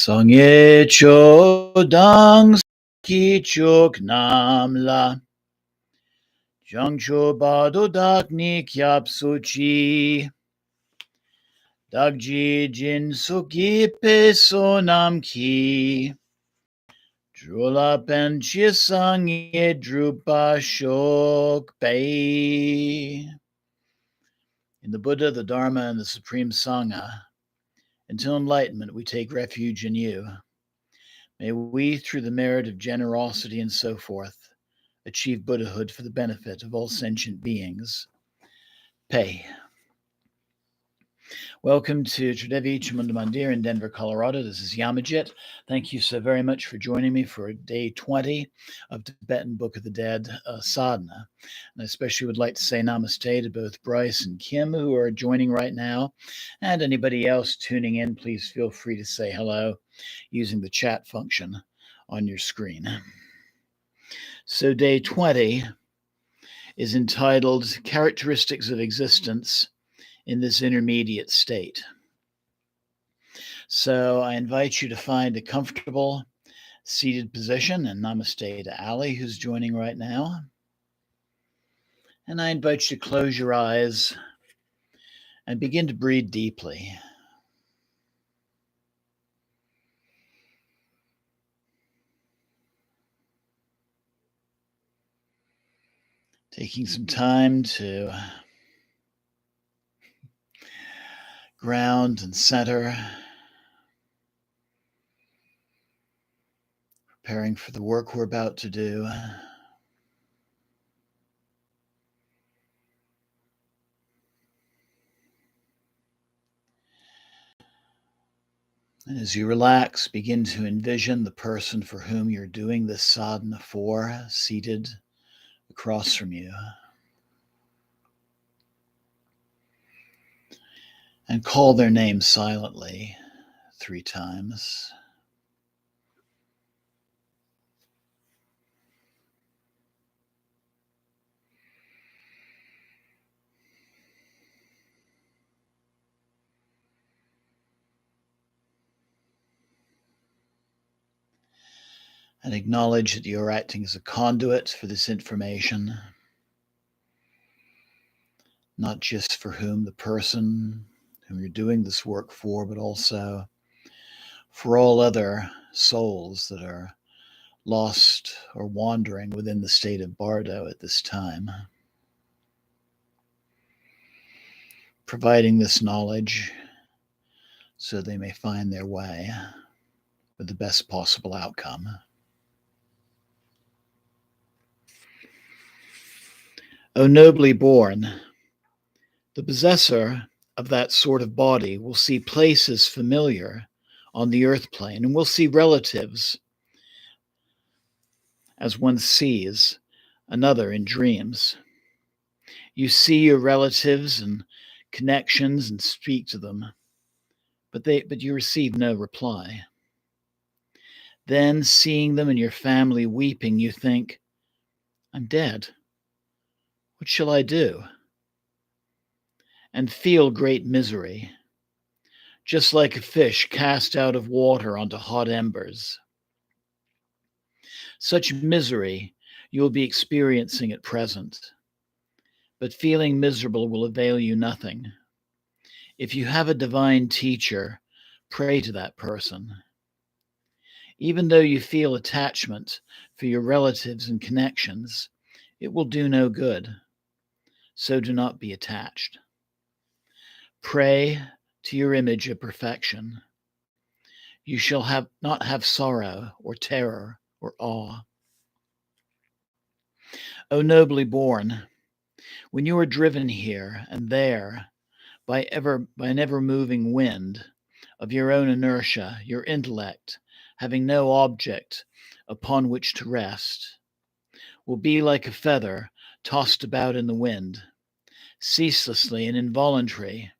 Sangye chodang ki chok nam la. Jangcho bado dak ni kyap suchi. Dakji jin suki pe sonam ki. Drula pen chisangye drupa shok bei. In the Buddha, the Dharma, and the Supreme Sangha, until enlightenment, we take refuge in you. May we, through the merit of generosity and so forth, achieve Buddhahood for the benefit of all sentient beings. Pei. Welcome to Tridevi Chamunda Mandir in Denver, Colorado. This is Yamajit. Thank you so very much for joining me for day 20 of Tibetan Book of the Dead Sadhana. And I especially would like to say namaste to both Bryce and Kim, who are joining right now. And anybody else tuning in, please feel free to say hello using the chat function on your screen. So day 20 is entitled Characteristics of Existence in this Intermediate State. So I invite you to find a comfortable seated position, and namaste to Ali, who's joining right now. And I invite you to close your eyes and begin to breathe deeply. Taking some time to ground and center, preparing for the work we're about to do. And as you relax, begin to envision the person for whom you're doing this sadhana for, seated across from you. And call their name silently 3 times. And acknowledge that you're acting as a conduit for this information, not just for the person whom you're doing this work for, but also for all other souls that are lost or wandering within the state of Bardo at this time. Providing this knowledge so they may find their way with the best possible outcome. O nobly born, the possessor of that sort of body will see places familiar on the earth plane, and will see relatives as one sees another in dreams. You see your relatives and connections and speak to them, but you receive no reply. Then, seeing them and your family weeping, you think, I'm dead. What shall I do? And feel great misery, just like a fish cast out of water onto hot embers. Such misery you will be experiencing at present, but feeling miserable will avail you nothing. If you have a divine teacher, pray to that person. Even though you feel attachment for your relatives and connections, it will do no good. So do not be attached. Pray to your image of perfection. You shall not have sorrow or terror or awe. O nobly born, when you are driven here and there by an ever-moving wind of your own inertia, your intellect, having no object upon which to rest, will be like a feather tossed about in the wind, ceaselessly and involuntary.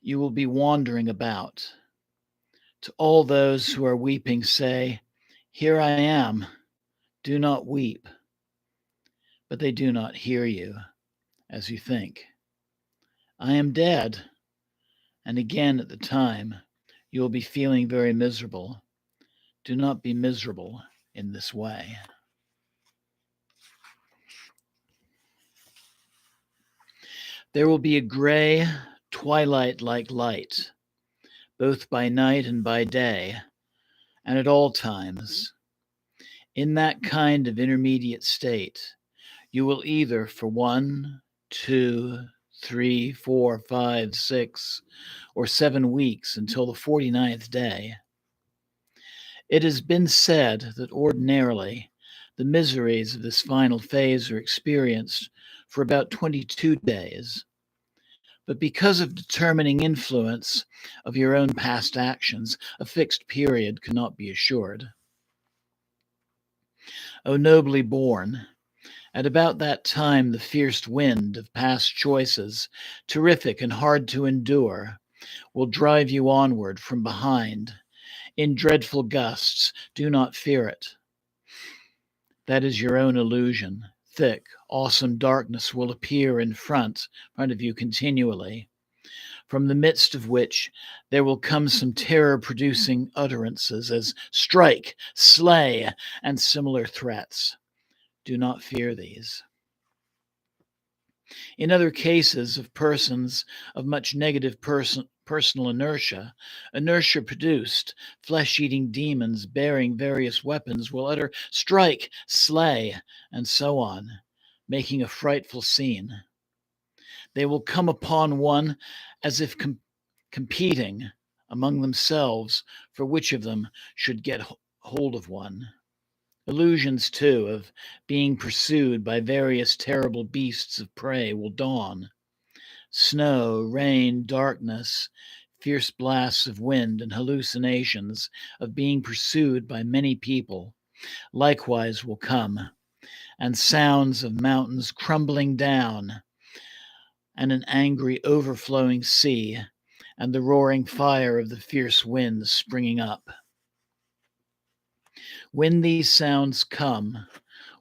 You will be wandering about. To all those who are weeping, say, Here I am, do not weep. But they do not hear you, as you think. I am dead. And again at the time, You will be feeling very miserable. Do not be miserable in this way. There will be a gray, twilight like light, both by night and by day, and at all times. In that kind of intermediate state, you will either for 1, 2, 3, 4, 5, 6, or 7 weeks until the 49th day. It has been said that ordinarily the miseries of this final phase are experienced for about 22 days. But because of determining influence of your own past actions, a fixed period cannot be assured. O nobly born, at about that time the fierce wind of past choices, terrific and hard to endure, will drive you onward from behind. In dreadful gusts, do not fear it. That is your own illusion. Thick, awesome darkness will appear in front of you continually, from the midst of which there will come some terror-producing utterances as strike, slay, and similar threats. Do not fear these. In other cases of persons of much negative personal inertia, inertia produced, flesh-eating demons bearing various weapons will utter strike, slay, and so on, making a frightful scene. They will come upon one as if competing among themselves for which of them should get hold of one. Illusions, too, of being pursued by various terrible beasts of prey will dawn. Snow, rain, darkness, fierce blasts of wind, and hallucinations of being pursued by many people likewise will come, and sounds of mountains crumbling down, and an angry overflowing sea, and the roaring fire of the fierce winds springing up. When these sounds come,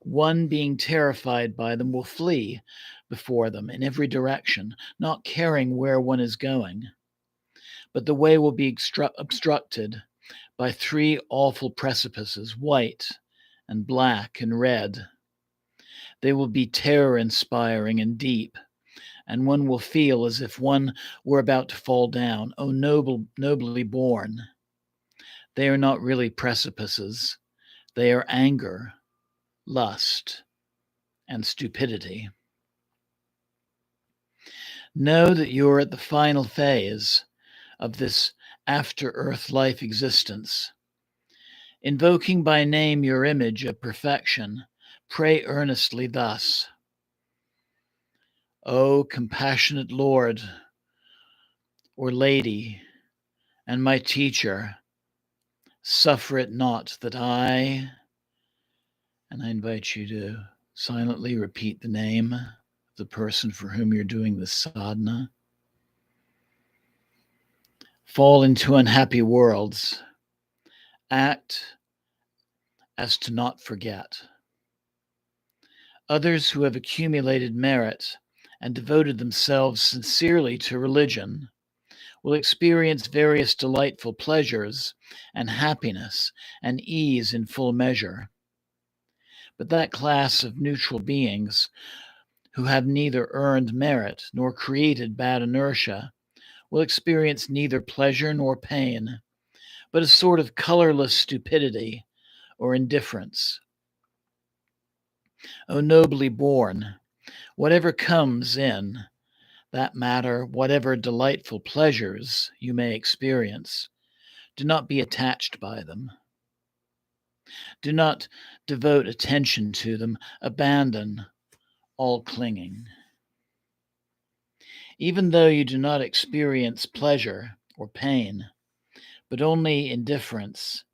one being terrified by them will flee before them in every direction, not caring where one is going. But the way will be obstructed by 3 awful precipices, white and black and red. They will be terror-inspiring and deep, and one will feel as if one were about to fall down. O nobly born! They are not really precipices. They are anger, lust, and stupidity. Know that you are at the final phase of this after-earth life existence. Invoking by name your image of perfection, pray earnestly thus: O compassionate Lord or Lady and my teacher, suffer it not that I, and I invite you to silently repeat the name of the person for whom you're doing this sadhana, fall into unhappy worlds. Act as to not forget. Others who have accumulated merit and devoted themselves sincerely to religion will experience various delightful pleasures and happiness and ease in full measure. But that class of neutral beings who have neither earned merit nor created bad inertia will experience neither pleasure nor pain, but a sort of colorless stupidity or indifference. O nobly born, whatever comes in that matter, whatever delightful pleasures you may experience, do not be attached by them. Do not devote attention to them. Abandon all clinging. Even though you do not experience pleasure or pain, but only indifference,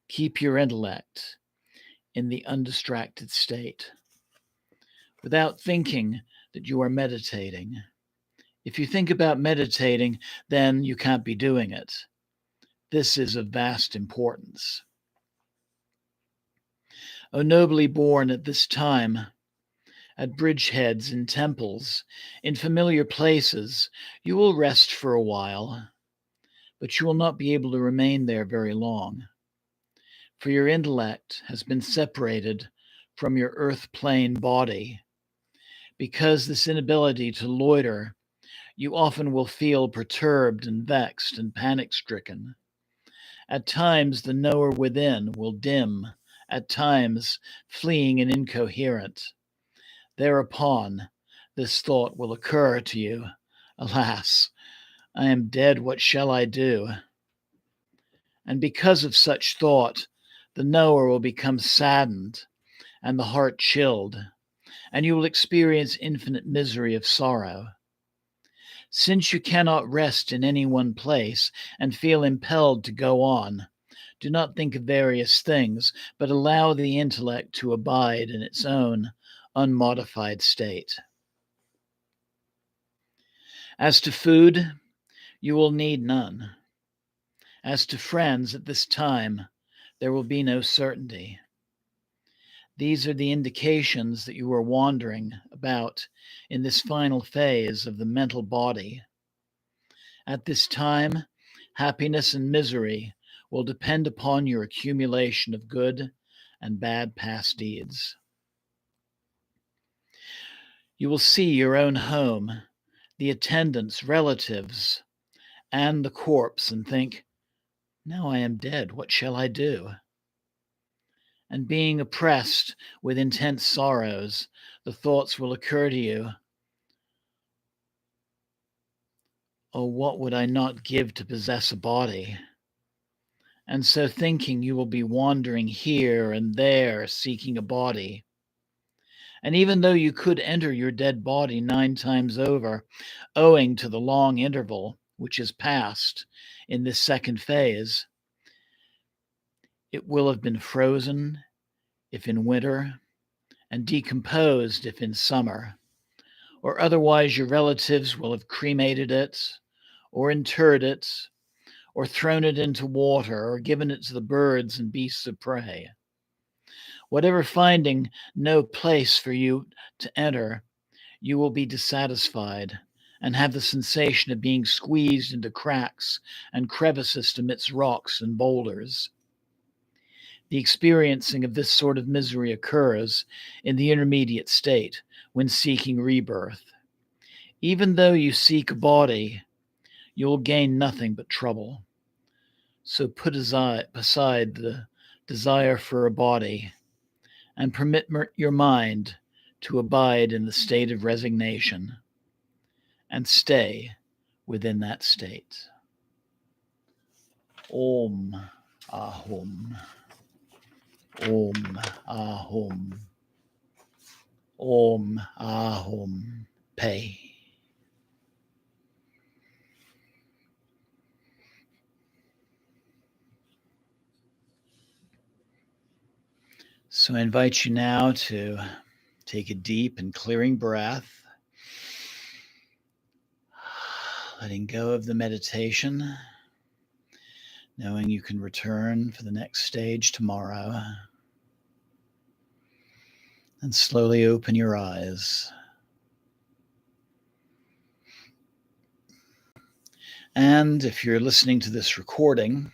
keep your intellect in the undistracted state, without thinking that you are meditating. If you think about meditating, then you can't be doing it. This is of vast importance. O nobly born at this time, at bridgeheads, in temples, in familiar places, you will rest for a while. but you will not be able to remain there very long. For your intellect has been separated from your earth plane body. Because this inability to loiter, you often will feel perturbed and vexed and panic stricken. At times, the knower within will dim, at times, fleeing and incoherent. Thereupon, this thought will occur to you: alas, I am dead, what shall I do? And because of such thought, the knower will become saddened and the heart chilled, and you will experience infinite misery of sorrow. Since you cannot rest in any one place and feel impelled to go on, do not think of various things, but allow the intellect to abide in its own unmodified state. As to food, you will need none. As to friends, at this time, there will be no certainty. These are the indications that you are wandering about in this final phase of the mental body. At this time, happiness and misery will depend upon your accumulation of good and bad past deeds. You will see your own home, the attendants, relatives, and the corpse, and think, now I am dead, what shall I do? And being oppressed with intense sorrows, the thoughts will occur to you, oh, what would I not give to possess a body? And so thinking, you will be wandering here and there, seeking a body. And even though you could enter your dead body 9 times over, owing to the long interval which is passed in this second phase, it will have been frozen if in winter, and decomposed if in summer, or otherwise your relatives will have cremated it, or interred it, or thrown it into water, or given it to the birds and beasts of prey. Whatever finding no place for you to enter, you will be dissatisfied and have the sensation of being squeezed into cracks and crevices amidst rocks and boulders. The experiencing of this sort of misery occurs in the intermediate state when seeking rebirth. Even though you seek a body, you will gain nothing but trouble. So put aside the desire for a body and permit your mind to abide in the state of resignation and stay within that state. Om Ahum. Om Ahum. Om Ahum Pe. So I invite you now to take a deep and clearing breath, letting go of the meditation, knowing you can return for the next stage tomorrow. And slowly open your eyes. And if you're listening to this recording,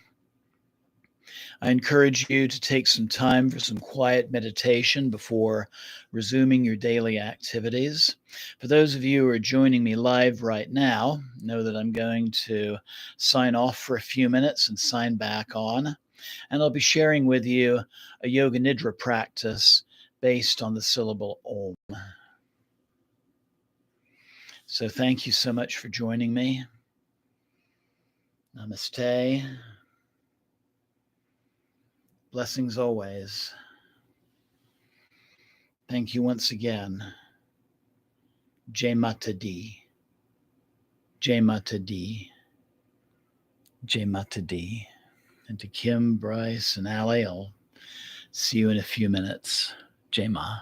I encourage you to take some time for some quiet meditation before resuming your daily activities. For those of you who are joining me live right now, know that I'm going to sign off for a few minutes and sign back on. And I'll be sharing with you a Yoga Nidra practice based on the syllable Om. So thank you so much for joining me. Namaste. Blessings always. Thank you once again. Jai Mata Di. Jai Mata Di. Jai Mata Di. And to Kim, Bryce, and Allie, I'll see you in a few minutes. Jai Ma.